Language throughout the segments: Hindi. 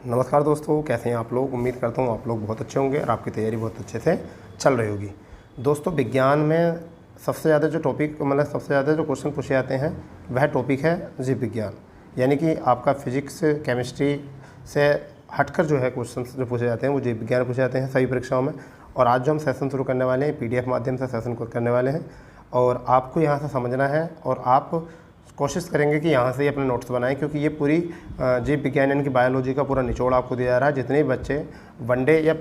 नमस्कार दोस्तों, कैसे हैं आप लोग। उम्मीद करता हूँ आप लोग बहुत अच्छे होंगे और आपकी तैयारी बहुत अच्छे से चल रही होगी। दोस्तों, विज्ञान में सबसे ज़्यादा जो टॉपिक सबसे ज़्यादा जो क्वेश्चन पूछे जाते हैं वह टॉपिक है जीव विज्ञान। यानी कि आपका फिजिक्स केमिस्ट्री से हटकर जो है क्वेश्चन जो पूछे जाते हैं वो जीव विज्ञान पूछे जाते हैं सभी परीक्षाओं में। और आज जो हम सेशन शुरू करने वाले हैं PDF माध्यम से सेशन करने वाले हैं और आपको यहाँ से समझना है और आप कोशिश करेंगे कि यहाँ से ही अपने नोट्स बनाएं, क्योंकि ये पूरी जीव विज्ञान यानी कि बायोलॉजी का पूरा निचोड़ आपको दिया जा रहा है। जितने भी बच्चे वनडे या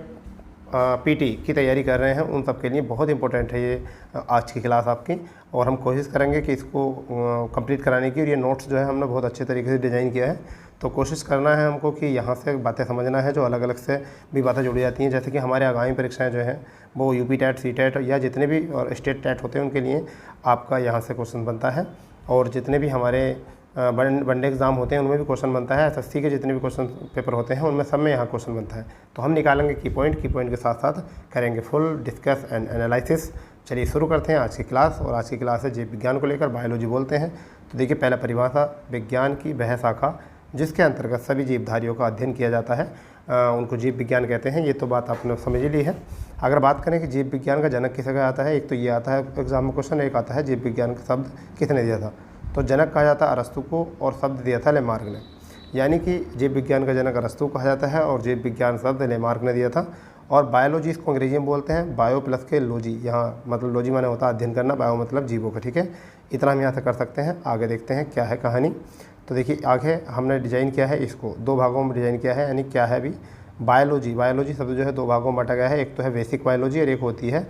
PT की तैयारी कर रहे हैं उन सब के लिए बहुत इंपॉर्टेंट है ये आज की क्लास आपकी। और हम कोशिश करेंगे कि इसको कंप्लीट कराने की। और ये नोट्स जो है हमने बहुत अच्छे तरीके से डिज़ाइन किया है, तो कोशिश करना है हमको कि यहाँ से बातें समझना है जो अलग अलग से भी बातें जुड़ी जाती हैं। जैसे कि हमारे आगामी परीक्षाएं जो हैं वो UP टेट, C टेट या जितने भी और स्टेट टेट होते हैं उनके लिए आपका यहाँ से क्वेश्चन बनता है। और जितने भी हमारे वनडे एग्ज़ाम होते हैं उनमें भी क्वेश्चन बनता है। SSC के जितने भी क्वेश्चन पेपर होते हैं उनमें सब में यहाँ क्वेश्चन बनता है। तो हम निकालेंगे की पॉइंट के साथ साथ करेंगे फुल डिस्कस एंड एनालिसिस। चलिए शुरू करते हैं आज की क्लास। और आज की क्लास है जीव विज्ञान को लेकर, बायोलॉजी बोलते हैं। तो देखिए, पहला परिभाषा, विज्ञान की वह शाखा जिसके अंतर्गत सभी जीवधारियों का अध्ययन किया जाता है उनको जीव विज्ञान कहते हैं। ये तो बात आपने समझ ही ली है। अगर बात करें कि जीव विज्ञान का जनक किसे कहा जाता है, एक तो ये आता है एग्जाम में क्वेश्चन, एक आता है जीव विज्ञान का शब्द किसने दिया था। तो जनक कहा जाता है अरस्तु को और शब्द दिया था लेमार्क ने। यानी कि जीव विज्ञान का जनक अरस्तु कहा जाता है और जीव विज्ञान शब्द लेमार्क ने दिया था। और बायोलॉजी इसको अंग्रेजी में बोलते हैं, बायो प्लस के लॉजी। यहाँ मतलब लॉजी माने होता है अध्ययन करना, बायो मतलब जीवों का। ठीक है, इतना हम यहाँ से कर सकते हैं। आगे देखते हैं क्या है कहानी। तो देखिए, आगे हमने डिज़ाइन किया है, इसको दो भागों में डिज़ाइन किया है। यानी क्या है अभी बायोलॉजी। बायोलॉजी शब्द जो है दो भागों में बांटा गया है। एक तो है बेसिक बायोलॉजी और एक होती है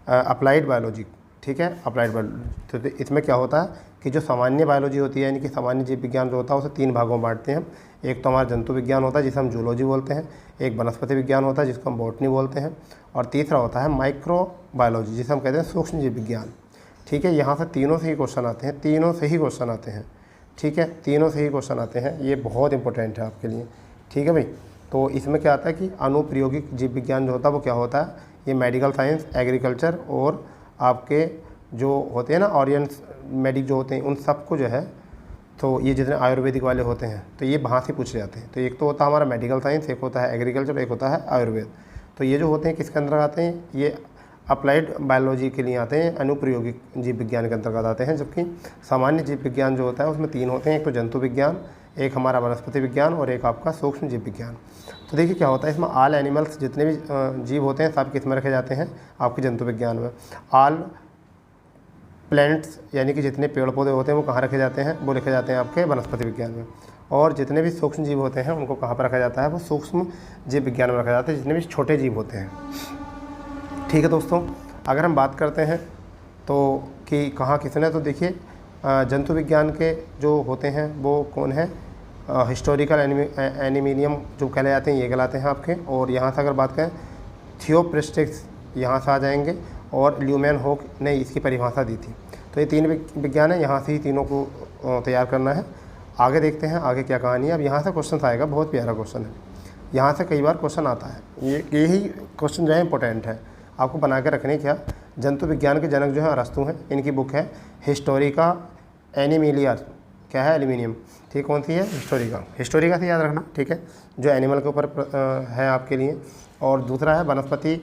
अप्लाइड बायोलॉजी। ठीक है, अप्लाइड बायोलॉजी। तो इसमें क्या होता है कि जो सामान्य बायोलॉजी होती है यानी कि सामान्य जीव विज्ञान जो होता है उसे तीन भागों में बांटते हैं हम। एक तो हमारा जंतु विज्ञान होता है जिसे हम जूलॉजी बोलते हैं, एक वनस्पति विज्ञान होता है जिसको हम बॉटनी बोलते हैं, और तीसरा होता है माइक्रो बायोलॉजी जिसे हम कहते हैं सूक्ष्म जीव विज्ञान। ठीक है, यहाँ से तीनों से ही क्वेश्चन आते हैं, तीनों से ही क्वेश्चन आते हैं। ठीक है, तीनों से ही क्वेश्चन आते हैं, ये बहुत इंपॉर्टेंट है आपके लिए। ठीक है भाई, तो इसमें क्या आता है कि अनुप्रयोगिक जीव विज्ञान जो होता है वो क्या होता है, ये मेडिकल साइंस, एग्रीकल्चर और आपके जो होते हैं ना ऑरियंस मेडिक जो होते हैं उन सबको जो है, तो ये जितने आयुर्वेदिक वाले होते हैं तो ये वहाँ से पूछे जाते हैं। तो एक तो होता है हमारा मेडिकल साइंस, एक होता है एग्रीकल्चर, एक होता है आयुर्वेद। तो ये जो होते हैं किसके अंदर आते हैं, ये अप्लाइड बायोलॉजी के लिए आते हैं, अनुप्रयोगिक जीव विज्ञान के अंतर्गत आते हैं। जबकि सामान्य जीव विज्ञान जो होता है उसमें तीन होते हैं, एक तो जंतु विज्ञान, एक हमारा वनस्पति विज्ञान और एक आपका सूक्ष्म जीव विज्ञान। तो देखिए क्या होता है इसमें, ऑल एनिमल्स जितने भी जीव होते हैं सब किस में रखे जाते हैं आपके जंतु विज्ञान में। ऑल प्लैनेट्स यानी कि जितने पेड़ पौधे होते हैं वो कहाँ रखे जाते हैं, वो रखे जाते हैं आपके वनस्पति विज्ञान में। और जितने भी सूक्ष्म जीव होते हैं उनको कहाँ पर रखा जाता है, वो सूक्ष्म जीव विज्ञान में रखा जाता है, जितने भी छोटे जीव होते हैं। ठीक है दोस्तों, अगर हम बात करते हैं तो कि कहाँ किसने, तो देखिए जंतु विज्ञान के जो होते हैं वो कौन है, हिस्टोरिकल एनिमिनियम जो कहले जाते हैं ये कहलाते हैं आपके। और यहाँ से अगर बात करें थियोप्रिस्टिक्स यहाँ से आ जाएंगे, और ल्यूमेनहोक ने इसकी परिभाषा दी थी। तो ये तीन विज्ञान है, यहाँ से ही तीनों को तैयार करना है। आगे देखते हैं आगे क्या कहानी है। अब यहाँ से क्वेश्चन आएगा, बहुत प्यारा क्वेश्चन है, यहाँ से कई बार क्वेश्चन आता है। यही क्वेश्चन जो है इंपॉर्टेंट है, आपको बना के रखने। क्या, जंतु विज्ञान के जनक जो है अरस्तु हैं, इनकी बुक है हिस्टोरिका एनिमिलिया, क्या है एल्यूमिनियम। ठीक, कौन सी है, हिस्टोरिका से याद रखना। ठीक है, जो एनिमल के ऊपर है आपके लिए। और दूसरा है वनस्पति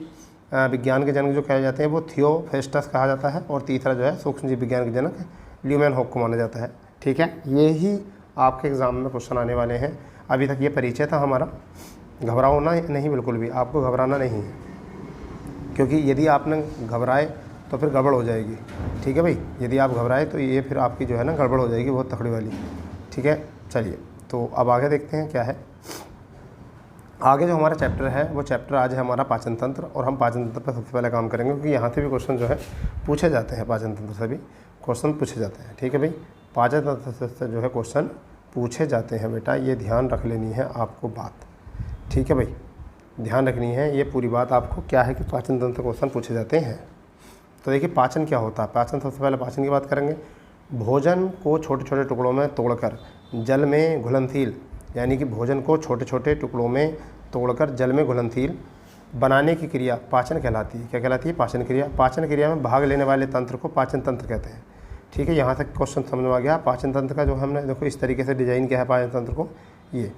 विज्ञान के जनक जो कहे जाते हैं वो थियोफ्रेस्टस कहा जाता है। और तीसरा जो है सूक्ष्म जीव विज्ञान के जनक ल्यूमेनहोक को माना जाता है। ठीक है, ये ही आपके एग्ज़ाम में क्वेश्चन आने वाले हैं। अभी तक ये परिचय था हमारा, घबराओ ना नहीं, बिल्कुल भी आपको घबराना नहीं है, क्योंकि यदि आपने घबराए तो फिर गड़बड़ हो जाएगी। ठीक है भाई, यदि आप घबराए तो ये फिर आपकी जो है ना गड़बड़ हो जाएगी बहुत तकड़ी वाली। ठीक है, चलिए तो अब आगे देखते हैं क्या है। आगे जो हमारा चैप्टर है वो चैप्टर आज है हमारा पाचन तंत्र। और हम पाचन तंत्र पर सबसे पहले काम करेंगे, क्योंकि यहाँ से भी क्वेश्चन जो है पूछे जाते हैं, पाचन तंत्र से भी क्वेश्चन पूछे जाते हैं। ठीक है भाई, पाचन तंत्र से जो है क्वेश्चन पूछे जाते हैं बेटा, ये ध्यान रख लेनी है आपको बात। ठीक है भाई, ध्यान रखनी है ये पूरी बात आपको, क्या है कि पाचन तंत्र से क्वेश्चन पूछे जाते हैं। तो देखिए पाचन क्या होता है, पाचन सबसे पहले पाचन की बात करेंगे। भोजन को छोटे छोटे टुकड़ों में तोड़कर जल में घुलनशील, यानी कि भोजन को छोटे छोटे टुकड़ों में तोड़कर जल में घुलनशील बनाने की क्रिया पाचन कहलाती है। क्या कहलाती है, पाचन क्रिया। पाचन क्रिया में भाग लेने वाले तंत्र को पाचन तंत्र कहते हैं। ठीक है, यहाँ तक क्वेश्चन समझ में आ गया। पाचन तंत्र का जो हमने देखो इस तरीके से डिज़ाइन किया है पाचन तंत्र को, ये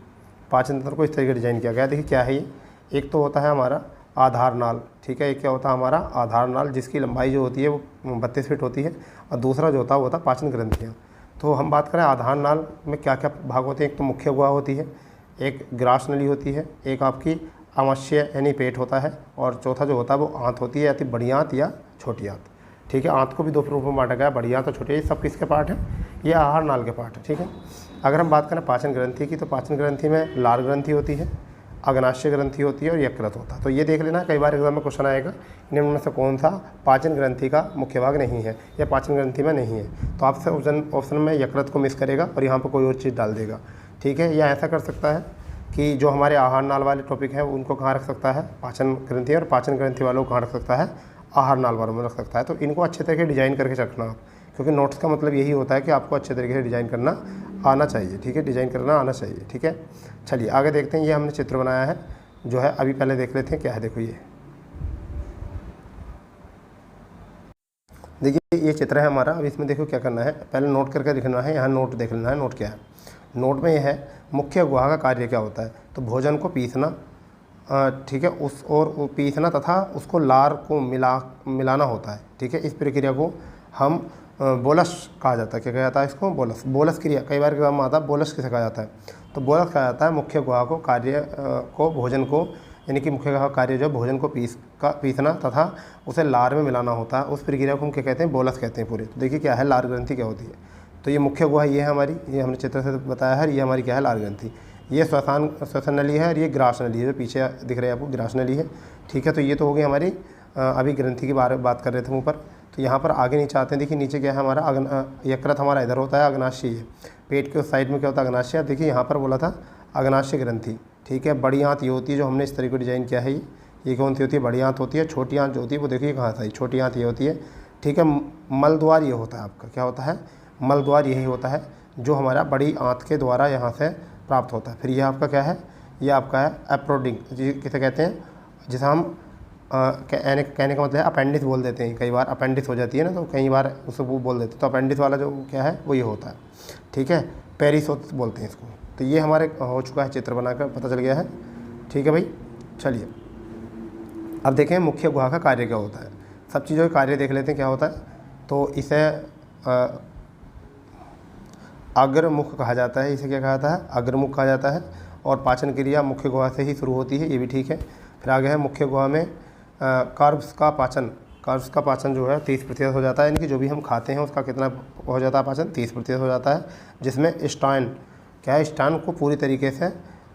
पाचन तंत्र को इस तरीके डिजाइन किया गया। देखिए क्या है ये, एक तो होता है हमारा आधार नाल, ठीक है, एक क्या होता है हमारा आधार नाल, जिसकी लंबाई जो होती है वो 32 फीट होती है, और दूसरा जो होता है वो होता है पाचन ग्रंथियाँ। तो हम बात करें आधार नाल में क्या क्या भाग होते हैं, एक तो मुख्य गुहा होती है, एक ग्रास नली होती है, एक आपकी आमाशय यानी पेट होता है, और चौथा जो होता है वो आंत होती है, या तो बड़ी आंत या छोटी आंत, ठीक है। आंत को भी दो रूप में बांटा गया, बड़ी आंत और छोटी, ये सब किसके पार्ट है, ये आहार नाल के पार्ट है, ठीक है। अगर हम बात करें पाचन ग्रंथि की, तो पाचन ग्रंथि में लार ग्रंथि होती है, अग्नाशय ग्रंथि होती है और यकृत होता है। तो ये देख लेना, कई बार एग्जाम में क्वेश्चन आएगा निम्न में से कौन सा पाचन ग्रंथि का मुख्य भाग नहीं है या पाचन ग्रंथि में नहीं है, तो आपसे ऑप्शन में यकृत को मिस करेगा और यहाँ पर कोई और चीज़ डाल देगा, ठीक है। या ऐसा कर सकता है कि जो हमारे आहार नाल वाले टॉपिक हैं उनको कहाँ रख सकता है, पाचन ग्रंथि, और पाचन ग्रंथि वालों को कहाँ रख सकता है, आहार नाल वालों में रख सकता है। तो इनको अच्छे तरीके डिजाइन करके रखना आप, क्योंकि नोट्स का मतलब यही होता है कि आपको अच्छे तरीके से डिज़ाइन करना आना चाहिए, ठीक है, डिज़ाइन करना आना चाहिए, ठीक है। चलिए आगे देखते हैं, ये हमने चित्र बनाया है जो है, अभी पहले देख लेते हैं क्या है। देखो ये देखिए ये चित्र है हमारा। अब इसमें देखो क्या करना है, पहले नोट करके लिखना है, यहाँ नोट देख लेना है, नोट क्या है। नोट में ये है मुख्य गुहा का कार्य क्या होता है, तो भोजन को पीसना, ठीक है, उस और पीसना तथा उसको लार को मिलाना होता है, ठीक है। इस प्रक्रिया को हम बोलस कहा जाता है। क्या कहा जाता है इसको, बोलस। बोलस क्रिया कई बार एग्जाम में आता है, बोलस किसे कहा जाता है, तो बोलस कहा जाता है मुख्य गुहा को कार्य को भोजन को, यानी कि मुख्य गुहा कार्य जो भोजन को पीसना तथा उसे लार में मिलाना होता है, उस प्रक्रिया को हम क्या कहते हैं, बोलस कहते हैं पूरे। तो देखिए क्या है, लार ग्रंथि क्या होती है, तो ये मुख्य गुहा ये है हमारी, ये हमने चित्र से बताया है, ये हमारी क्या है, लार ग्रंथि। ये श्वसन नली है और ये ग्रास नली है, जो पीछे दिख रही है आपको ग्रास नली है, ठीक है। तो ये तो हो गई हमारी अभी ग्रंथि की बात कर रहे थे ऊपर। तो यहाँ पर आगे नीचे आते हैं, देखिए नीचे क्या है हमारा, यकृत हमारा इधर होता है, अग्नाशय है, पेट के उस साइड में क्या होता है, अग्नाशय। अब देखिए यहाँ पर बोला था अग्नाशय ग्रंथि, ठीक है। बड़ी आंत ये होती है जो हमने इस तरीके को डिजाइन किया है, ये कौन सी होती है, बड़ी आंत होती है। छोटी आंत जो होती है वो देखिए कहाँ से, छोटी आंत ये होती है, ठीक है। मल द्वार ये होता है आपका, क्या होता है, मल द्वार यही होता है जो हमारा बड़ी आंत के द्वारा यहाँ से प्राप्त होता है। फिर ये आपका क्या है, ये आपका है एप्रोडिंग, किसे कहते हैं, जिसे हम कहने का मतलब है अपेंडिस बोल देते हैं, कई बार अपेंडिस हो जाती है ना, तो कई बार उसे वो बोल देते हैं, तो अपेंडिस वाला जो क्या है वो ये होता है, ठीक है, पेरिसोस बोलते हैं इसको। तो ये हमारे हो चुका है, चित्र बनाकर पता चल गया है, ठीक है भाई। चलिए अब देखें मुख्य गुहा का कार्य क्या होता है, सब चीज़ों का कार्य देख लेते हैं क्या होता है। तो इसे अग्रमुख कहा जाता है, इसे क्या कहा जाता है, अग्रमुख कहा जाता है, और पाचन क्रिया मुख्य गुहा से ही शुरू होती है, ये भी ठीक है। फिर आगे है मुख्य गुहा में कार्ब्स का पाचन जो है 30% हो जाता है, यानी कि जो भी हम खाते हैं उसका कितना हो जाता है पाचन, 30% हो जाता है, जिसमें स्टाइन क्या है, स्टाइन को पूरी तरीके से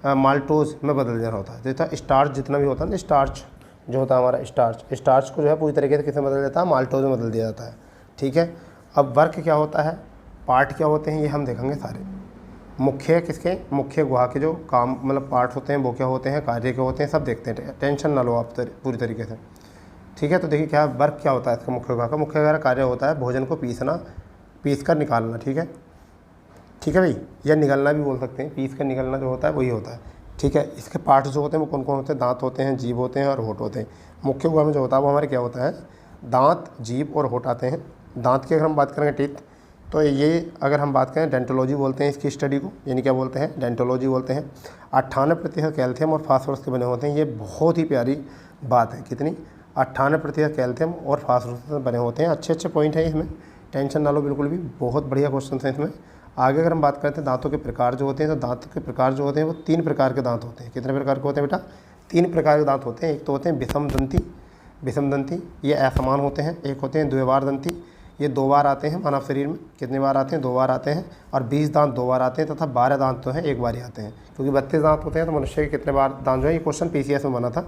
माल्टोज में बदल देना होता है। जैसा स्टार्च जितना भी होता है ना, स्टार्च जो होता है हमारा, स्टार्च को जो है पूरी तरीके से किसमें बदल देता है, माल्टोज में बदल दिया जाता है, ठीक है। अब वर्क क्या होता है, पार्ट क्या होते हैं, ये हम देखेंगे सारे। मुख्य किसके, मुख्य गुहा के जो काम मतलब पार्ट होते हैं वो क्या होते हैं, कार्य क्या होते हैं, सब देखते हैं, टेंशन ना लो आप पूरी तरीके से, ठीक है। तो देखिए क्या वर्क क्या होता है इसका, मुख्य गुहा का मुख्य गुहा का कार्य होता है भोजन को पीस कर निकालना, ठीक है, ठीक है भाई, या निगलना भी बोल सकते हैं, पीस कर निगलना जो होता है वही होता है, ठीक है। इसके पार्ट्स जो होते हैं वो कौन कौन होते हैं, दांत होते हैं, जीभ होते हैं और होठ होते हैं। मुख्य गुहा में जो होता है वो हमारे क्या होता है, दांत, जीभ और होठ आते हैं। दांत की अगर हम बात करेंगे टीथ, तो ये अगर हम बात करें डेंटोलॉजी बोलते हैं इसकी स्टडी को, यानी क्या बोलते हैं, डेंटोलॉजी बोलते हैं। 98% कैल्शियम और फास्फोरस के बने होते हैं, ये बहुत ही प्यारी बात है, कितनी, 98% कैल्शियम और फास्फोरस से बने होते हैं। अच्छे पॉइंट है इसमें, टेंशन ना लो बिल्कुल भी, बहुत बढ़िया क्वेश्चन हैं इसमें। आगे अगर हम बात करते हैं दांतों के प्रकार जो होते हैं, तो दांतों के प्रकार जो होते हैं वो 3 प्रकार के दांत होते हैं। कितने प्रकार के होते हैं बेटा, 3 प्रकार के दांत होते हैं। एक तो होते हैं विषम दंती, ये असमान होते हैं। एक होते हैं द्विवार दंती, ये 2 बार आते हैं मानव शरीर में, कितने बार आते हैं, 2 बार आते हैं। और 20 दांत 2 बार आते हैं, तथा 12 दांत तो हैं 1 बार ही आते हैं, क्योंकि 32 दांत होते हैं, तो मनुष्य के कितने बार दांत जो है, ये क्वेश्चन PCS में बना था।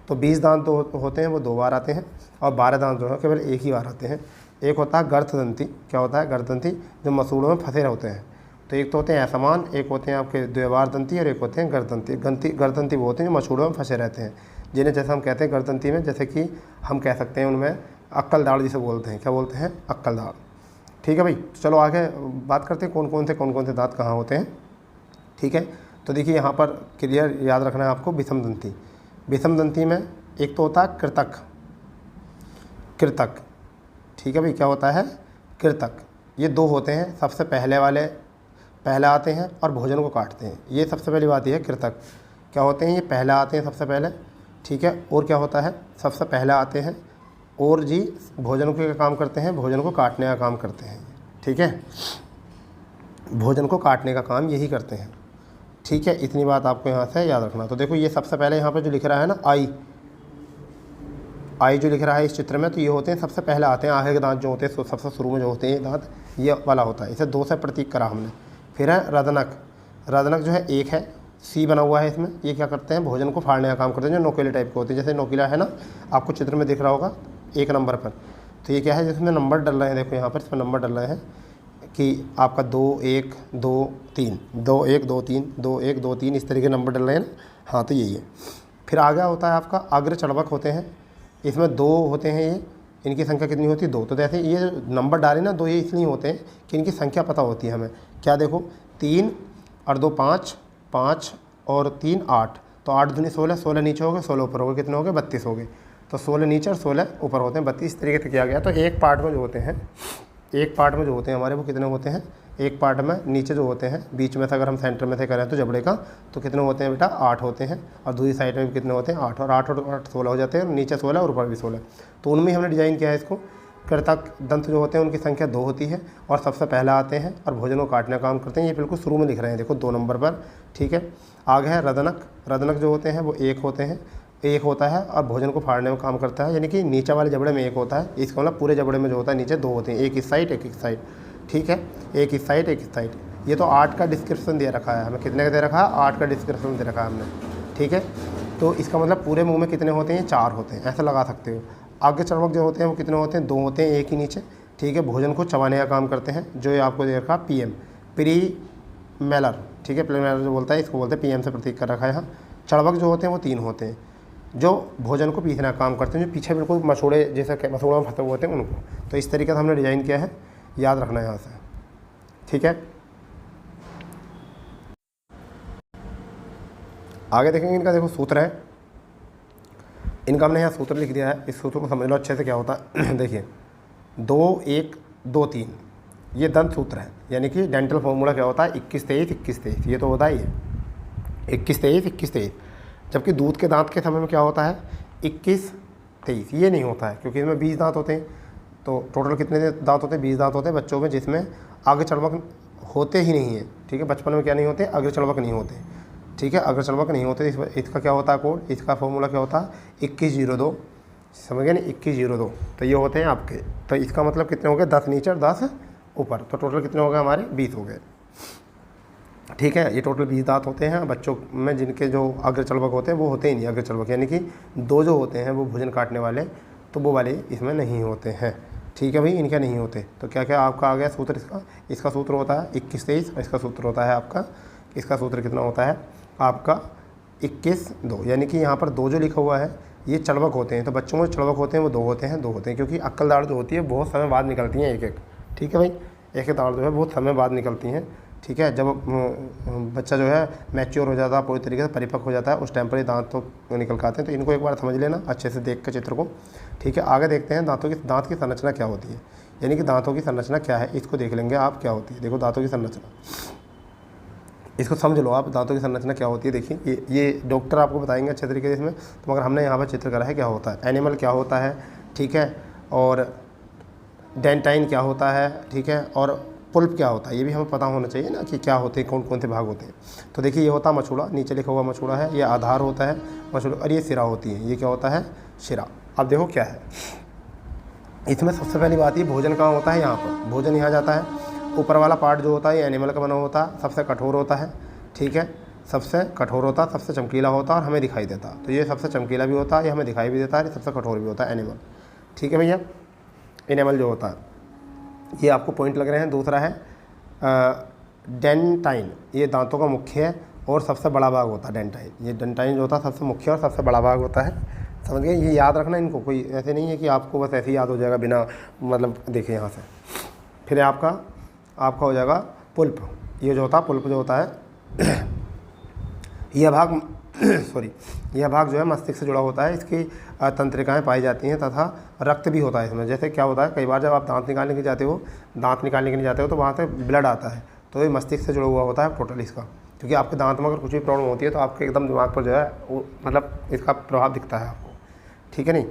तो 20 दांत होते हैं वो 2 बार आते हैं, और 12 दांत जो है केवल 1 ही बार आते हैं। एक होता है गर्तदंती, क्या होता है, गर्तदंती जो मसूड़ों में फंसे होते हैं। तो एक तो होते हैं असमान, एक होते हैं आपके द्विवार दंती, और एक होते हैं गर्दंती वो होते हैं जो मसूड़ों में फंसे रहते हैं, जिन्हें जैसे हम कहते हैं गर्दंती में, जैसे कि हम कह सकते हैं उनमें अक्कल दाढ़ जिसे बोलते हैं, क्या बोलते हैं, अक्कल दाढ़, ठीक है भाई। तो चलो आगे बात करते हैं कौन कौन से दांत कहाँ होते हैं, ठीक है। तो देखिए यहाँ पर क्लियर याद रखना है आपको, विषम दंती में एक तो होता है कृतक, ठीक है भाई, क्या होता है, कृतक। ये 2 होते हैं, सबसे पहले वाले पहले आते हैं और भोजन को काटते हैं। ये सबसे पहली बात ये है कृतक क्या होते हैं, ये पहले आते हैं सबसे पहले, ठीक है। और क्या होता है, सबसे पहले आते हैं और जी भोजन को काम करते हैं, भोजन को काटने का काम करते हैं, ठीक है। भोजन को काटने का काम यही करते हैं, ठीक है। इतनी बात आपको यहाँ से याद रखना। तो देखो ये सबसे पहले यहाँ पे जो लिख रहा है ना आई जो लिख रहा है इस चित्र में, तो ये होते हैं सबसे पहले आते हैं, आगे के दांत जो होते हैं सबसे शुरू में जो होते हैं दांत, ये वाला होता है। इसे 2 से प्रतीक करा हमने। फिर है रदनक, रदनक जो है एक है, सी बना हुआ है इसमें। ये क्या करते हैं, भोजन को फाड़ने का काम करते हैं, जो नोकीले टाइप के होते हैं। जैसे नोकीला है ना, आपको चित्र में दिख रहा होगा 1 नंबर पर। तो ये क्या है, जिसमें नंबर डल रहे हैं, देखो यहाँ पर इसमें नंबर डल रहे हैं कि आपका 2 1 2 3 2 1 2 3 2 1 2 3 इस तरीके नंबर डल रहे हैं ना। हाँ, तो यही है। फिर आगे होता है आपका अग्र चढ़वक होते हैं, इसमें 2 होते हैं। ये इनकी संख्या कितनी होती है, 2। तो जैसे ये नंबर डाले ना 2, ये इसलिए होते हैं कि इनकी संख्या पता होती है हमें। क्या देखो 3 और 2 5, 5 और 3 8, तो 8 दूनी 16, 16 नीचे हो गए, 16 ऊपर हो गए, कितने हो गए 32 हो गए। तो 16 नीचे और 16 ऊपर होते हैं, 32 तरीके से किया गया। तो एक पार्ट में जो होते हैं, एक पार्ट में जो होते हैं हमारे, वो कितने होते हैं, एक पार्ट में नीचे जो होते हैं, बीच में से अगर हम सेंटर में से करें तो जबड़े का, तो कितने होते हैं बेटा 8 होते हैं। और दूसरी साइड में भी कितने होते हैं 8, और 8 और 8 16 हो जाते हैं, और नीचे 16 और ऊपर भी 16। तो उनमें हमने डिज़ाइन किया है इसको। कृतक दंत जो होते हैं उनकी संख्या 2 होती है, और सबसे पहले आते हैं और भोजन को काटने का काम करते हैं। ये बिल्कुल शुरू में लिख रहे हैं, देखो 2 नंबर पर, ठीक है। आगे है रदनक, रदनक जो होते हैं वो 1 होते हैं, 1 होता है और भोजन को फाड़ने में काम करता है। यानी कि नीचे वाले जबड़े में 1 होता है, इसका मतलब पूरे जबड़े में जो होता है नीचे 2 होते हैं, एक इस साइड एक इस साइड, ठीक है। एक इस साइड एक इस साइड। ये तो 8 का डिस्क्रिप्शन दे रखा है हमें, कितने का दे रखा है 8 का डिस्क्रिप्शन दे रखा है हमने, ठीक है। तो इसका मतलब पूरे मुंह में कितने होते हैं, 4 होते हैं, ऐसा लगा सकते हो। आगे चढ़वक जो होते हैं वो कितने होते हैं, 2 होते हैं, एक ही नीचे, ठीक है। भोजन को चबाने का काम करते हैं, जो ये आपको दे रखा PM प्री मेलर, ठीक है। प्री मेलर जो बोलता है इसको बोलते हैं, PM से प्रतीक कर रखा है यहाँ। चढ़वक जो होते हैं वो 3 होते हैं, जो भोजन को पीसने का काम करते हैं, जो पीछे बिल्कुल मसूड़े जैसे मसूड़ों में फंसे हुए होते हैं उनको। तो इस तरीके से हमने डिज़ाइन किया है, याद रखना है यहाँ से, ठीक है। आगे देखेंगे इनका, देखो सूत्र है इनका, हमने यहाँ सूत्र लिख दिया है। इस सूत्र को समझ लो अच्छे से क्या होता है। देखिए 2 1 2 3 ये दंत सूत्र है, यानी कि डेंटल फॉर्मूला क्या होता है 21 23 21 23, ये तो होता ही है 21 23 21 23। जबकि दूध के दांत के समय में क्या होता है 21 23, ये नहीं होता है, क्योंकि इसमें 20 दांत होते हैं। तो टोटल कितने दांत होते हैं, 20 दांत होते हैं बच्चों में, जिसमें आगे चढ़वक होते ही नहीं है, ठीक है। बचपन में क्या नहीं होते, अग्र चढ़वक नहीं होते, ठीक है। अग्र चढ़वक नहीं होते। इसका क्या होता है कोड, इसका फॉर्मूला क्या होता है 2102, समझ गए ना 2102। तो ये होते हैं आपके, तो इसका मतलब कितने हो गए 10 नीचे और 10 ऊपर, तो टोटल कितने हो गए हमारे 20 हो गए, ठीक है। ये टोटल 20 दांत होते हैं बच्चों में, जिनके जो अग्र चढ़वक होते हैं वो होते ही नहीं अग्र चढ़वक, यानी कि 2 जो होते हैं वो भोजन काटने वाले, तो वो वाले इसमें नहीं होते हैं, ठीक है भाई, इनके नहीं होते। तो क्या क्या आपका आ गया सूत्र इसका सूत्र होता है 21 23, और इसका सूत्र होता है आपका, इसका सूत्र कितना होता है आपका 21 2, यानी कि यहाँ पर 2 जो लिखा हुआ है ये चढ़वक होते हैं। तो बच्चों में चढ़वक होते हैं वो 2 होते हैं, 2 होते हैं, क्योंकि अक्ल दाढ़ जो होती है बहुत समय बाद निकलती हैं एक एक, ठीक है भाई। एक एक दाढ़ जो है बहुत समय बाद निकलती हैं, ठीक है। जब बच्चा जो है मैच्योर हो जाता है, पूरी तरीके से परिपक्व हो जाता है, उस टाइम पर ही दांत तो निकल के आते हैं। तो इनको एक बार समझ लेना अच्छे से देख कर चित्र को, ठीक है। आगे देखते हैं दांत की संरचना क्या होती है, यानी कि दांतों की संरचना क्या है, इसको देख लेंगे आप क्या होती है। देखो दांतों की संरचना, इसको समझ लो आप, दांतों की संरचना क्या होती है। देखिए ये डॉक्टर आपको बताएंगे अच्छे तरीके से इसमें, तो मगर हमने यहाँ पर चित्र करा है क्या होता है। एनिमल क्या होता है, ठीक है, और डेंटाइन क्या होता है, ठीक है, और पुल्प क्या होता है, ये भी हमें पता होना चाहिए ना कि क्या होते हैं, कौन कौन से भाग होते हैं। तो देखिए ये होता है मछुड़ा, नीचे लिखा हुआ मछुड़ा है, ये आधार होता है मछुड़ा, और ये सिरा होती है, ये क्या होता है शिरा। अब देखो क्या है इसमें, सबसे पहली बात ये भोजन कहाँ होता है, यहाँ पर भोजन यहाँ जाता है। ऊपर वाला पार्ट जो होता है ये एनिमल का बना होता है, सबसे कठोर होता है, ठीक है, सबसे कठोर होता है, सबसे चमकीला होता है और हमें दिखाई देता। तो ये सबसे चमकीला भी होता है, ये हमें दिखाई भी देता है, ये सबसे कठोर भी होता है एनिमल, ठीक है भैया। एनिमल जो होता है ये आपको पॉइंट लग रहे हैं। दूसरा है डेंटाइन, ये दांतों का मुख्य है और सबसे बड़ा भाग होता है डेंटाइन। ये डेंटाइन जो होता है सबसे मुख्य और सबसे बड़ा भाग होता है, समझ गए। ये याद रखना इनको, कोई ऐसे नहीं है कि आपको बस ऐसे ही याद हो जाएगा बिना मतलब देखे यहाँ से। फिर आपका हो जाएगा पुल्प, ये जो होता है पुल्प जो होता है यह भाग सॉरी, यह भाग जो है मस्तिष्क से जुड़ा होता है, इसकी तंत्रिकाएं पाई जाती हैं तथा रक्त भी होता है इसमें। जैसे क्या होता है कई बार जब आप दांत निकालने के लिए जाते हो तो वहाँ से ब्लड आता है, तो ये मस्तिष्क से जुड़ा हुआ होता है टोटल इसका, क्योंकि आपके दांत में अगर कुछ भी प्रॉब्लम होती है तो आपके एकदम दिमाग पर जो है वो मतलब इसका प्रभाव दिखता है आपको, ठीक है नहीं।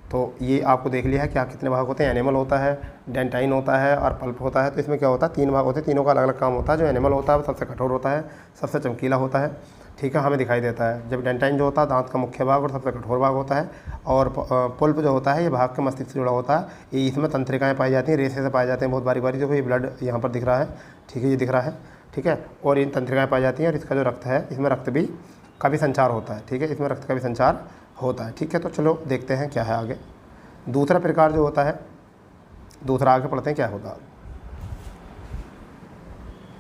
तो ये आपको देख लिया है क्या कितने भाग होते हैं। एनिमल होता है, डेंटाइन होता है और पल्प होता है। तो इसमें क्या होता है, 3 भाग होते हैं, तीनों का अलग अलग काम होता है। जो एनिमल होता है वो सबसे कठोर होता है, सबसे चमकीला होता है, ठीक है, हमें दिखाई देता है। जब डेंटाइन जो होता है दांत का मुख्य भाग और सबसे कठोर भाग होता है। और पल्प जो होता है ये भाग के मस्तिष्क से जुड़ा होता है। ये इसमें तंत्रिकाएँ पाई जाती हैं, रेसे से पाए जाते हैं बहुत बारी बारी। देखो ये ब्लड यहाँ पर दिख रहा है, ठीक है, ये दिख रहा है, ठीक है। और इन तंत्रिकाएँ पाई जाती हैं और इसका जो रक्त है इसमें रक्त भी का भी संचार होता है, ठीक है, इसमें रक्त का भी संचार होता है, ठीक है। तो चलो देखते हैं क्या है आगे। दूसरा प्रकार जो होता है, दूसरा आगे पढ़ते हैं क्या होता है।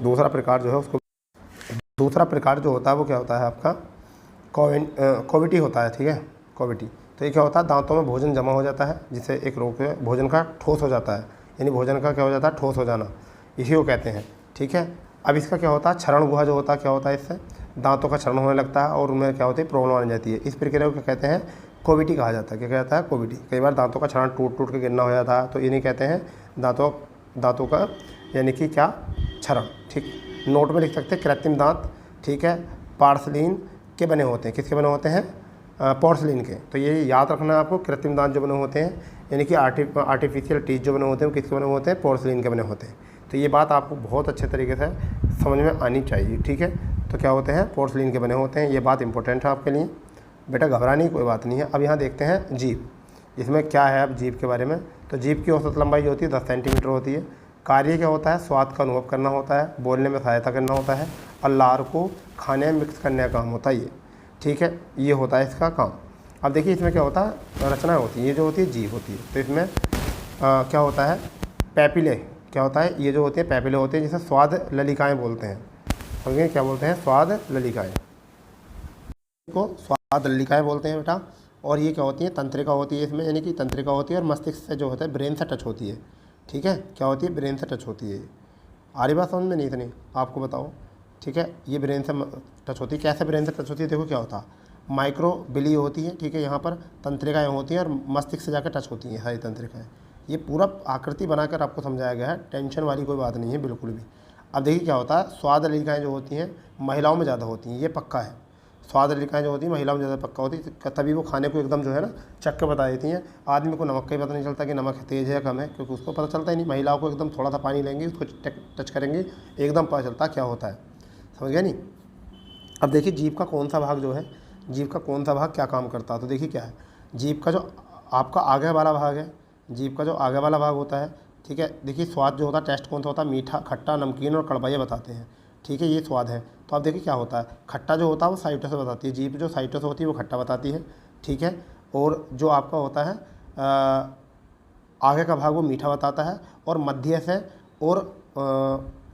दूसरा प्रकार जो है उसको, दूसरा प्रकार जो होता है वो क्या होता है आपका कोविटी होता है, ठीक है, कोविटी। तो ये क्या होता है, दांतों में भोजन जमा हो जाता है जिससे एक रोग भोजन का ठोस हो जाता है, यानी भोजन का क्या हो जाता है, ठोस हो जाना, इसी को कहते हैं, ठीक है। अब इसका क्या होता है, क्षरण गुहा जो होता है, क्या होता है, इससे दांतों का क्षरण होने लगता है और उनमें क्या होती है, प्रॉब्लम आ जाती है। इस प्रक्रिया को क्या कहते हैं, कोविटी कहा जाता है। क्या कहता है, कोविटी। कई बार दांतों का क्षरण टूट टूट के गिरना हो जाता है तो इन्हें कहते हैं दांतों का यानी कि क्या, क्षरण, ठीक। नोट में लिख सकते हैं कृत्रिम दांत, ठीक है, पार्सलिन के बने होते हैं। किसके बने होते हैं, पोर्सलिन के। तो ये याद रखना है आपको, कृत्रिम दांत जो बने होते हैं यानी कि आर्टिफिशियल टीथ जो बने होते हैं वो किसके बने होते हैं, पोर्सलिन के बने होते हैं। तो ये बात आपको बहुत अच्छे तरीके से समझ में आनी चाहिए, ठीक है। तो क्या होते हैं, पोर्सलिन के बने होते हैं, ये बात इंपॉर्टेंट है आपके लिए। बेटा घबराने की कोई बात नहीं है। अब यहाँ देखते हैं जीभ, इसमें क्या है अब जीभ के बारे में। तो जीभ की औसत लंबाई जो होती है 10 सेंटीमीटर होती है। कार्य क्या होता है, स्वाद का अनुभव करना होता है, बोलने में सहायता करना होता है और लार को खाने में मिक्स करने का काम होता है ये, ठीक है, ये होता है इसका काम। अब देखिए इसमें क्या होता है, रचना होती है, ये जो होती है जीभ होती है। तो इसमें क्या होता है, पैपिले, क्या होता है, ये जो होते हैं पैपिले होते हैं, जिसे स्वाद ललिकाएँ बोलते हैं। समझिए क्या बोलते हैं, स्वाद ललिकाएँ को स्वाद ललिकाएँ बोलते हैं बेटा। और ये क्या होती है, तंत्रिका होती है इसमें, यानी कि तंत्रिका होती है और मस्तिष्क से जो होता है ब्रेन से टच होती है, ठीक है, क्या होती है, ब्रेन से टच होती है। आ रही बात समझ में नहीं इतनी, आपको बताओ, ठीक है। ये ब्रेन से टच होती है। कैसे ब्रेन से टच होती है, देखो क्या होता है, माइक्रो बिली होती है, ठीक है, यहाँ पर तंत्रिकाएँ होती हैं और मस्तिष्क से जाकर टच होती हैं सारी तंत्रिकाएँ। ये पूरा आकृति बनाकर आपको समझाया गया है, टेंशन वाली कोई बात नहीं है बिल्कुल भी। अब देखिए क्या होता है, स्वाद ललिकाएँ जो होती हैं महिलाओं में ज़्यादा होती हैं, ये पक्का है। स्वाद ललिकाएँ जो होती हैं महिलाओं में ज़्यादा पक्का होती है, तभी वो खाने को एकदम जो है ना चख के बता देती हैं। आदमी को नमक का ही पता नहीं चलता कि नमक तेज़ है या कम है, क्योंकि उसको पता चलता ही नहीं। महिलाओं को एकदम थोड़ा सा पानी लेंगे, उसको टच करेंगे, एकदम पता चलता क्या होता है, समझ गया नहीं। अब देखिए जीभ का कौन सा भाग जो है, जीभ का कौन सा भाग क्या काम करता है। तो देखिए क्या है, जीभ का जो आपका आगे वाला भाग है, जीभ का जो आगे वाला भाग होता है, ठीक है। देखिए स्वाद जो होता है, टेस्ट कौन सा होता है, मीठा, खट्टा, नमकीन और कड़वा, ये बताते हैं, ठीक है, ये स्वाद है। तो आप देखिए क्या होता है, खट्टा जो होता है वो साइटो से बताती है, जीभ जो साइटो से होती है वो खट्टा बताती है, ठीक है। और जो आपका होता है आगे का भाग वो मीठा बताता है, और मध्य से और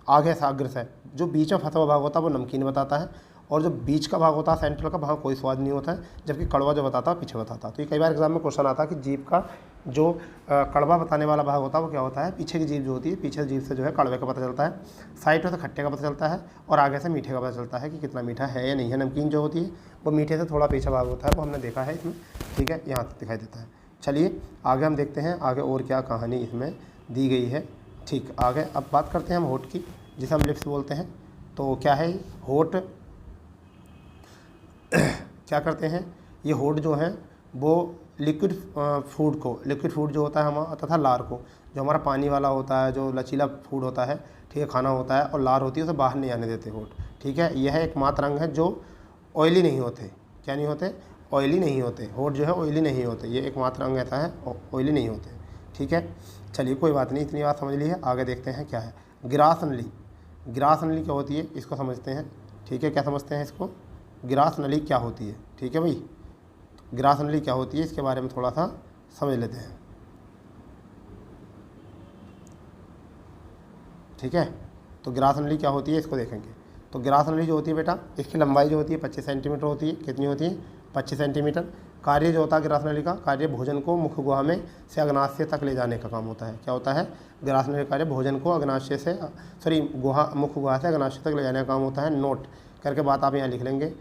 आगे से अग्र से जो बीच में फंसा हुआ भाग होता है वो नमकीन बताता है, और जो बीच का भाग होता है सेंट्रल का, वहाँ कोई स्वाद नहीं होता है, जबकि कड़वा जो बताता है पीछे बताता है। तो ये कई बार एग्जाम में क्वेश्चन आता है कि जीभ का जो कड़वा बताने वाला भाग होता है वो क्या होता है, पीछे की जीभ जो होती है, पीछे जीभ से जो है कड़वे का पता चलता है, साइड से खट्टे का पता चलता है, और आगे से मीठे का पता चलता है कि कितना मीठा है या नहीं है। नमकीन जो होती है वो मीठे से थोड़ा पीछे भाग होता है, वो हमने देखा है इसमें, ठीक है, यहाँ दिखाई देता है। चलिए आगे हम देखते हैं आगे और क्या कहानी इसमें दी गई है, ठीक। आगे अब बात करते हैं हम होठ की, जिसे हम लिप्स बोलते हैं। तो क्या है होठ, क्या करते हैं, ये होठ जो है वो लिक्विड फूड को, लिक्विड फूड जो होता है हमारा, तथा लार को, जो हमारा पानी वाला होता है, जो लचीला फूड होता है, ठीक है, खाना होता है, और लार होती है, उसे बाहर नहीं आने देते होठ, ठीक है। यह एकमात्र अंग है जो ऑयली नहीं होते। क्या नहीं होते, ऑयली नहीं होते, होठ जो है ऑयली नहीं होते, ये एकमात्र अंग ऐसा है ऑयली नहीं होते, ठीक है। चलिए कोई बात नहीं, इतनी बात समझ ली है। आगे देखते हैं क्या है, ग्रास नली। ग्रास नली क्या होती है इसको समझते हैं, ठीक है, क्या समझते हैं इसको, ग्रास नली क्या होती है, ठीक है भाई, ग्रास नली क्या होती है इसके बारे में थोड़ा सा समझ लेते हैं, ठीक है। तो ग्रास नली क्या होती है इसको देखेंगे। तो ग्रास नली जो होती है बेटा, इसकी लंबाई जो होती है 25 सेंटीमीटर होती है। कितनी होती है, 25 सेंटीमीटर। कार्य जो होता है ग्रास नली का, कार्य भोजन को मुख्य गुहा में से अग्नाशय तक ले जाने का काम होता है। क्या होता है, ग्रास नली का कार्य भोजन को अग्नाशय से गुहा, मुख्य गुहा से अग्नाशय तक ले जाने का काम होता है। नोट करके बात आप यहाँ लिख लेंगे।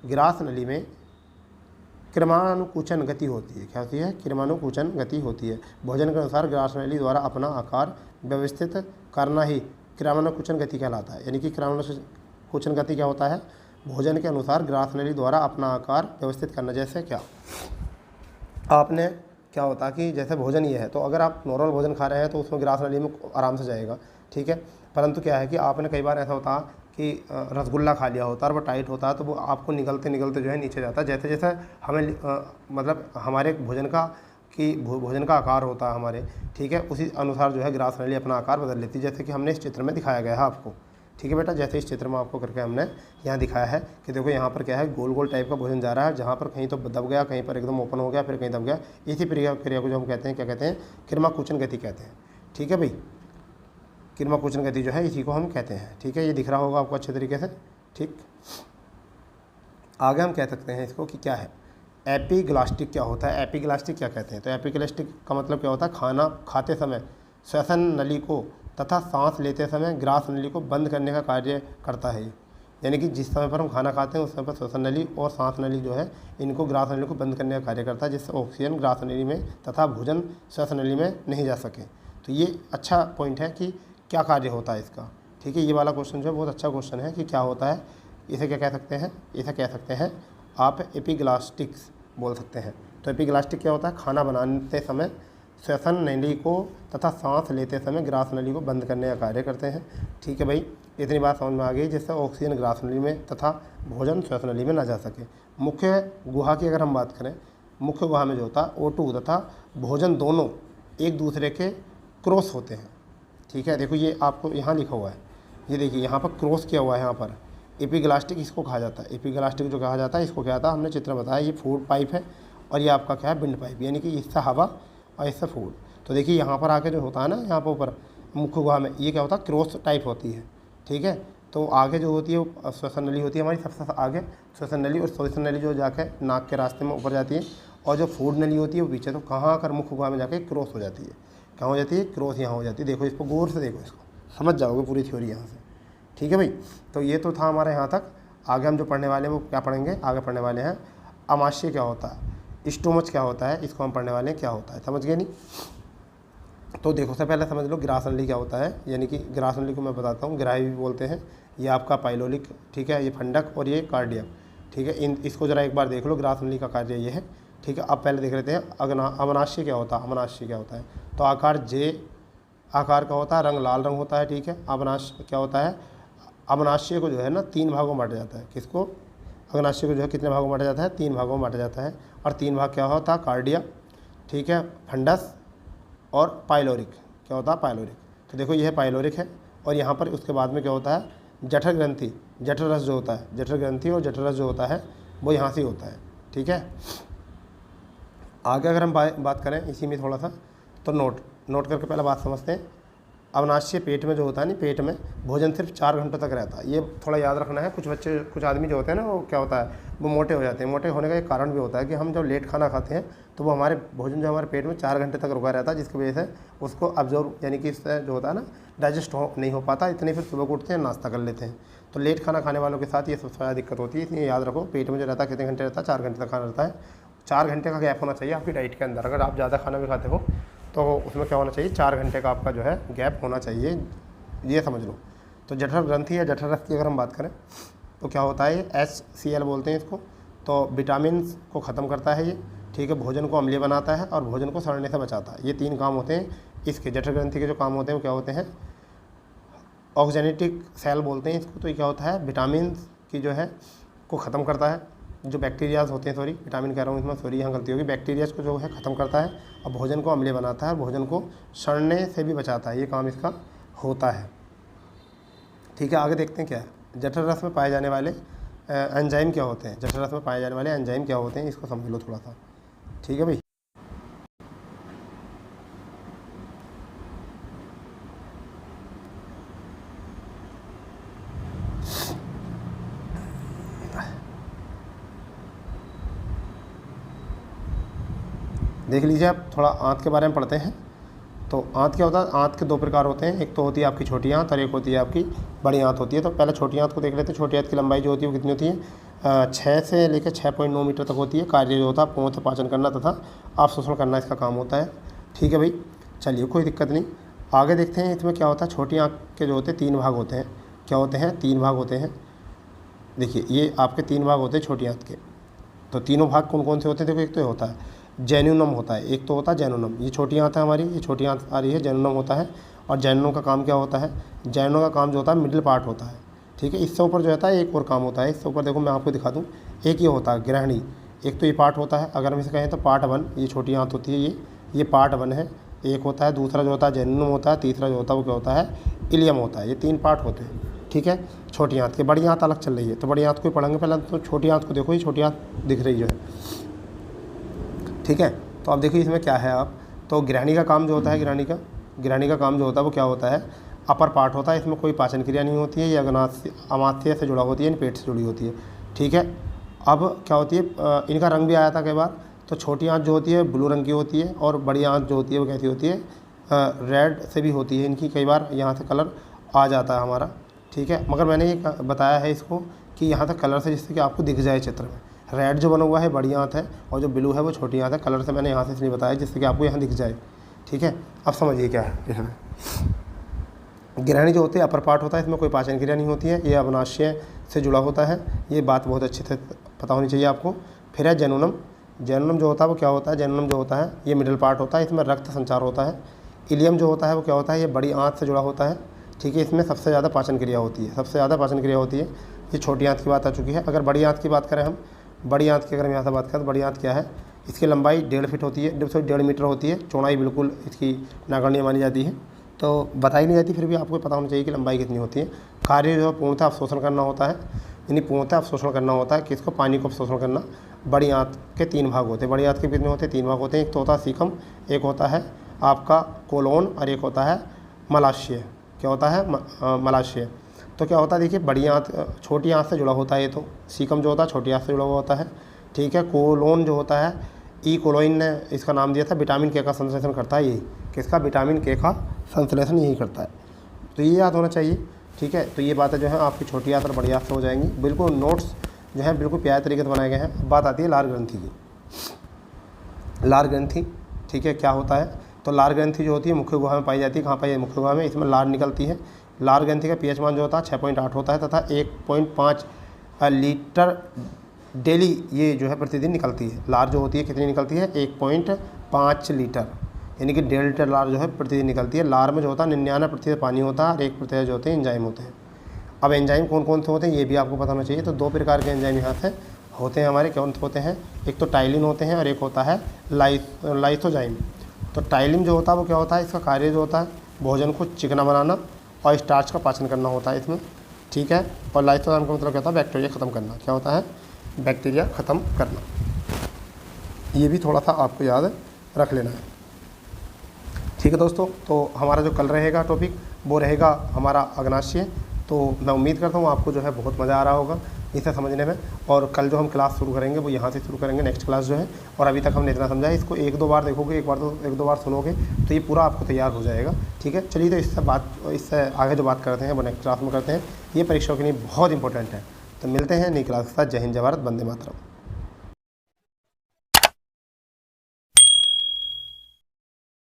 ग्रास नली में क्रमानुकुचन गति होती है। क्या होती है, क्रमानुकुचन गति होती है। भोजन के अनुसार ग्रास नली द्वारा अपना आकार व्यवस्थित करना ही क्रामनाकुचन गति कहलाता है। यानी कि क्रामनाकुचन गति क्या होता है, भोजन के अनुसार ग्रास नली द्वारा अपना आकार व्यवस्थित करना। जैसे क्या आपने क्या होता है कि जैसे भोजन ये है, तो अगर आप नॉर्मल भोजन खा रहे हैं तो उसमें ग्रास नली में आराम से जाएगा, ठीक है। परंतु क्या है कि आपने कई बार ऐसा होता कि रसगुल्ला खा लिया होता है और वो टाइट होता है, तो वो आपको निगलते निगलते जो है नीचे जाता है। जैसे जैसे हमें मतलब हमारे भोजन का आकार होता है हमारे, ठीक है, उसी अनुसार जो है ग्रास नली अपना आकार बदल लेती है। जैसे कि हमने इस चित्र में दिखाया गया है आपको, ठीक है बेटा। जैसे इस चित्र में आपको करके हमने यहाँ दिखाया है कि देखो यहाँ पर क्या है, गोल गोल टाइप का भोजन जा रहा है, जहाँ पर कहीं तो दब गया, कहीं पर एकदम ओपन हो गया, फिर कहीं दब गया। इसी क्रिया को जो हम कहते हैं, क्या कहते हैं, क्रिमाकुचन गति कहते हैं, ठीक है भाई। क्रिमाकुचन गति जो है इसी को हम कहते हैं, ठीक है। ये दिख रहा होगा आपको अच्छे तरीके से, ठीक। आगे हम कह सकते हैं इसको कि क्या है, एपिग्लास्टिक क्या होता है, एपिग्लास्टिक क्या कहते हैं। तो एपिग्लास्टिक का मतलब क्या होता है, खाना खाते समय श्वसन नली को तथा सांस लेते समय ग्रास नली को बंद करने का कार्य करता है। यानी कि जिस समय पर हम खाना खाते हैं उस समय पर श्वसन नली और सांस नली जो है इनको ग्रास नली को बंद करने का कार्य करता है, जिससे ऑक्सीजन ग्रास नली में तथा भोजन श्वसन नली में नहीं जा सके। तो ये अच्छा पॉइंट है कि क्या कार्य होता है इसका, ठीक है। ये वाला क्वेश्चन जो है बहुत अच्छा क्वेश्चन है कि क्या होता है, इसे क्या कह सकते हैं, इसे कह सकते हैं आप एपिग्लास्टिक्स बोल सकते हैं। तो एपिग्लास्टिक क्या होता है, खाना बनाते समय श्वसन नली को तथा सांस लेते समय ग्रास नली को बंद करने का कार्य करते हैं, ठीक है भाई। इतनी बात समझ में आ गई, जिससे ऑक्सीजन ग्रास नली में तथा भोजन श्वसन नली में ना जा सके। मुख्य गुहा की अगर हम बात करें, मुख्य गुहा में जो होता है O2 तथा भोजन दोनों एक दूसरे के क्रॉस होते हैं, ठीक है। देखो ये आपको यहाँ लिखा हुआ है, ये देखिए यहाँ पर क्रॉस किया हुआ है, यहाँ पर एपिग्लास्टिक इसको कहा जाता है। एपिग्लास्टिक जो कहा जाता है इसको क्या था, हमने चित्र बताया, ये फूड पाइप है और ये आपका क्या है, विंड पाइप, यानी कि इससे हवा और इससे फूड। तो देखिए यहाँ पर आके जो होता है ना, यहाँ पर ऊपर मुख्य गुहा में ये क्या होता है, क्रॉस टाइप होती है, ठीक है। तो आगे जो होती है वो श्वसन नली होती है हमारी, सबसे आगे श्वसन नली, और श्वसन नली जो जाके नाक के रास्ते में ऊपर जाती है, और जो फूड नली होती है वो पीछे। तो कहाँ आकर मुख्य गुहा में जाके क्रॉस हो जाती है, कहाँ हो जाती है, क्रॉस यहाँ हो जाती है। देखो इसको गौर से देखो, इसको समझ जाओगे पूरी थ्योरी यहाँ से, ठीक है भाई। तो ये तो था हमारे यहाँ तक। आगे हम जो पढ़ने वाले हैं वो क्या पढ़ेंगे, आगे पढ़ने वाले हैं अमाशय क्या होता है, स्टोमच क्या होता है, इसको हम पढ़ने वाले हैं क्या होता है, समझ गए नहीं। तो देखो सबसे पहले समझ लो ग्रास नली क्या होता है। यानी कि ग्रास नली को मैं बताता हूँ, ग्राही भी बोलते हैं, ये आपका पाइलोलिक, ठीक है, ये फंडक और ये कार्डियक, ठीक है। इसको जरा एक बार देख लो, ग्रास नली का कार्य ये है, ठीक है। अब पहले देख लेते हैं अमनाशय क्या होता है। अमनाशय क्या होता है, तो आकार जे आकार का होता है, रंग लाल रंग होता है, ठीक है। अमनाशय क्या होता है, अमनाशय को जो है ना 3 भागों में बांटा जाता है। किसको, अग्नाशय को जो है कितने भागों में बांटा जाता है, 3 भागों में बांटा जाता है। और 3 भाग क्या होता है, कार्डिया, ठीक है, फंडस और पाइलोरिक। क्या होता है, पाइलोरिक। तो देखो ये है पाइलोरिक है, और यहाँ पर उसके बाद में क्या होता है, जठर ग्रंथि, जठर रस जो होता है, जठर ग्रंथि और जठर रस जो होता है वो यहाँ से होता है, ठीक है। आगे अगर हम बात करें इसी में थोड़ा सा, तो नोट करके पहले बात समझते हैं। अवनाश्य पेट में जो होता है ना, पेट में भोजन सिर्फ 4 घंटों तक रहता है, ये थोड़ा याद रखना है। कुछ आदमी जो होते हैं ना, वो क्या होता है, वो मोटे हो जाते हैं। मोटे होने का एक कारण भी होता है कि हम जब लेट खाना खाते हैं तो वो हमारे भोजन जो हमारे पेट में 4 घंटे तक रुका रहता है, जिसकी वजह से उसको अब्जॉर्व, यानी कि इससे जो होता है ना, डाइजेस्ट नहीं हो पाता इतने, फिर सुबह को उठते हैं नाश्ता कर लेते हैं। तो लेट खाना खाने वालों के साथ ये सबसे ज़्यादा दिक्कत होती है। इसलिए याद रखो, पेट में जो रहता है कितने घंटे रहता है, 4 घंटे तक खाना रहता है। 4 घंटे का गैप होना चाहिए आपकी डाइट के अंदर। अगर आप ज़्यादा खाना भी खाते हो तो उसमें क्या होना चाहिए, 4 घंटे का आपका जो है गैप होना चाहिए, ये समझ लो। तो जठर ग्रंथि या जठर रस की अगर हम बात करें तो क्या होता है, HCl बोलते हैं इसको। तो विटामिन को ख़त्म करता है ये, ठीक है, भोजन को अम्लीय बनाता है और भोजन को सड़ने से बचाता है। ये 3 काम होते हैं इसके। जठर ग्रंथि के जो काम होते हैं वो क्या होते हैं, ऑक्जेनेटिक सेल बोलते हैं इसको। तो ये क्या होता है, विटामिन की जो है को ख़त्म करता है, जो बैक्टीरियाज होते हैं, सॉरी विटामिन कह रहा हूँ इसमें, सॉरी यहाँ गलती होगी, बैक्टीरियाज को जो है ख़त्म करता है और भोजन को अम्लीय बनाता है, भोजन को सड़ने से भी बचाता है। ये काम इसका होता है, ठीक है। आगे देखते हैं क्या है, जठर रस में पाए जाने वाले एंजाइम क्या होते हैं। जठर रस में पाए जाने वाले एंजाइम क्या होते हैं, इसको समझ लो थोड़ा सा, ठीक है भाई। देख लीजिए आप, थोड़ा आंत के बारे में पढ़ते हैं। तो आंत क्या होता है, आंत के 2 प्रकार होते हैं, एक तो होती है आपकी छोटी आंत और एक होती है आपकी बड़ी आंत होती है। तो पहले छोटी आंत को देख लेते हैं। छोटी आंत की लंबाई जो होती है वो कितनी होती है, 6 से लेकर 6.9 मीटर तक होती है। कार्य जो होता है पौध पाचन करना तथा अवशोषण करना इसका काम होता है, ठीक है भाई। चलिए कोई दिक्कत नहीं। आगे देखते हैं इसमें क्या होता है। छोटी आँख के जो होते हैं 3 भाग होते हैं। क्या होते हैं? 3 भाग होते हैं। देखिए ये आपके 3 भाग होते हैं छोटी आँख के। तो तीनों भाग कौन कौन से होते हैं? देखो एक तो होता है जेनुनम होता है, एक तो होता है जेनुनम। ये छोटी आँख है हमारी, ये छोटी आँख आ रही है, जेनुनम होता है। और जेनुनम का काम क्या होता है? जेनुनम का काम जो होता है मिडिल पार्ट होता है, ठीक है। इससे ऊपर जो होता है एक और काम होता है। इससे ऊपर देखो मैं आपको दिखा दूँ, एक ये होता है ग्रहणी। एक तो ये पार्ट होता है, अगर हम इसे कहें तो पार्ट 1, ये छोटी आँख होती है, ये पार्ट 1 है, एक होता है। दूसरा जो होता है जेनुनम होता है। तीसरा जो होता है वो क्या होता है? इलियम होता है। ये 3 पार्ट होते हैं, ठीक है। छोटी आँत के, बड़ी आँत अलग चल रही है, तो बड़ी आँत को पढ़ेंगे पहले। तो छोटी आँत को देखो, ये छोटी आँत दिख रही जो है, ठीक है। तो अब देखिए इसमें क्या है आप, तो ग्रहणी का काम जो होता है, ग्रहणी का काम जो होता है वो क्या होता है? अपर पार्ट होता है। इसमें कोई पाचन क्रिया नहीं होती है, ये अमात्य से जुड़ा होती है, पेट से जुड़ी होती है, ठीक है। अब क्या होती है, इनका रंग भी आया था कई बार। तो छोटी आँत जो होती है ब्लू रंग की होती है, और बड़ी आँत जो होती है वो कैसी होती है? रेड से भी होती है इनकी, कई बार यहाँ से कलर आ जाता है हमारा, ठीक है। मगर मैंने ये बताया है इसको कि यहाँ तक कलर से, जिससे कि आपको दिख जाए चित्र में। रेड जो बना हुआ है बड़ी आँत है, और जो ब्लू है वो छोटी आँत है। कलर से मैंने यहाँ से इसलिए बताया जिससे कि आपको यहाँ दिख जाए, ठीक है। अब समझिए क्या है इसमें। ग्रहणी जो होती है अपर पार्ट होता है, इसमें कोई पाचन क्रिया नहीं होती है, ये अग्नाशय से जुड़ा होता है। ये बात बहुत अच्छे से पता होनी चाहिए आपको। फिर है जेनुनम। जेनुनम जो होता है वो क्या होता है? जेनुनम जो होता है ये मिडिल पार्ट होता है, इसमें रक्त संचार होता है। इलियम जो होता है वो क्या होता है? ये बड़ी आँत से जुड़ा होता है, ठीक है। इसमें सबसे ज़्यादा पाचन क्रिया होती है, सबसे ज़्यादा पाचन क्रिया होती है। ये छोटी आँत की बात आ चुकी है। अगर बड़ी आँत की बात करें हम, बड़ी आँत की अगर हम यहाँ से बात करें तो बड़ी आँत क्या है? इसकी लंबाई 1.5 फीट होती है, 1.5 मीटर होती है। चौड़ाई बिल्कुल इसकी नगण्य मानी जाती है, तो बताई नहीं जाती, फिर भी आपको पता होना चाहिए कि लंबाई कितनी होती है। कार्य जो है पूर्णतः अवशोषण करना होता है, यानी पूर्णतः अवशोषण करना होता है। किसको? पानी को अवशोषण करना। बड़ी आँत के 3 भाग होते हैं। बड़ी आँत के कितने होते हैं? 3 भाग होते हैं। एक तो होता है सीकम, एक होता है आपका कोलोन, और एक होता है मलाशय। क्या होता है? मलाशय। तो क्या होता है देखिए, बड़ी आँत छोटी आँत से जुड़ा होता है। ये तो सीकम जो होता है छोटी आँत से जुड़ा हुआ होता है, ठीक है। कोलोन जो होता है, ई कोलोइन ने इसका नाम दिया था, विटामिन के का संश्लेषण करता है। यही किसका? विटामिन के का संश्लेषण यही करता है। तो ये याद होना चाहिए, ठीक है। तो ये बातें जो है आपकी छोटी आँत और बड़ी आँत से हो जाएंगी। बिल्कुल नोट्स जो है बिल्कुल प्यारे तरीके से बनाए गए हैं। बात आती है लार ग्रंथि की। लार ग्रंथि, ठीक है, क्या होता है? तो लार ग्रंथि जो होती है मुख्य गुहा में पाई जाती है। कहाँ पाई है? मुख्य गुहा में। इसमें लार निकलती है। लार ग्रंथि का पीएच मान जो होता है 6.8 होता है, तथा 1.5 लीटर डेली ये जो है प्रतिदिन निकलती है। लार जो होती है कितनी निकलती है? 1.5 लीटर, यानी कि 1.5 लीटर लार जो है प्रतिदिन निकलती है। लार में जो होता है 99% पानी होता है, और 1% जो होते हैं एंजाइम होते हैं। अब एंजाइम कौन कौन से होते हैं ये भी आपको पता होना चाहिए। तो 2 प्रकार के एंजाइम यहाँ से होते हैं हमारे। कौन से होते हैं? एक तो टाइलिन होते हैं, और एक होता है लाइसोजाइम। तो टाइलिन जो होता है वो क्या होता है? इसका कार्य जो होता है भोजन को चिकना बनाना और स्टार्च का पाचन करना होता है इसमें, ठीक है। और लाइसोजाइम का मतलब क्या होता है? बैक्टीरिया ख़त्म करना। क्या होता है? बैक्टीरिया ख़त्म करना। ये भी थोड़ा सा आपको याद रख लेना है, ठीक है दोस्तों। तो हमारा जो कल रहेगा टॉपिक वो रहेगा हमारा अग्नाशय। तो मैं उम्मीद करता हूँ आपको जो है बहुत मज़ा आ रहा होगा इसे समझने में। और कल जो हम क्लास शुरू करेंगे वो यहाँ से शुरू करेंगे, नेक्स्ट क्लास जो है। और अभी तक हमने इतना समझा है, इसको 1-2 बार देखोगे, एक दो बार सुनोगे तो ये पूरा आपको तैयार हो जाएगा, ठीक है। चलिए, तो इससे आगे जो बात करते हैं वो नेक्स्ट क्लास में करते हैं। ये परीक्षाओं के लिए बहुत इंपॉर्टेंट है। तो मिलते हैं नई क्लास के साथ। जय हिंद, जय भारत, वंदे मातरम।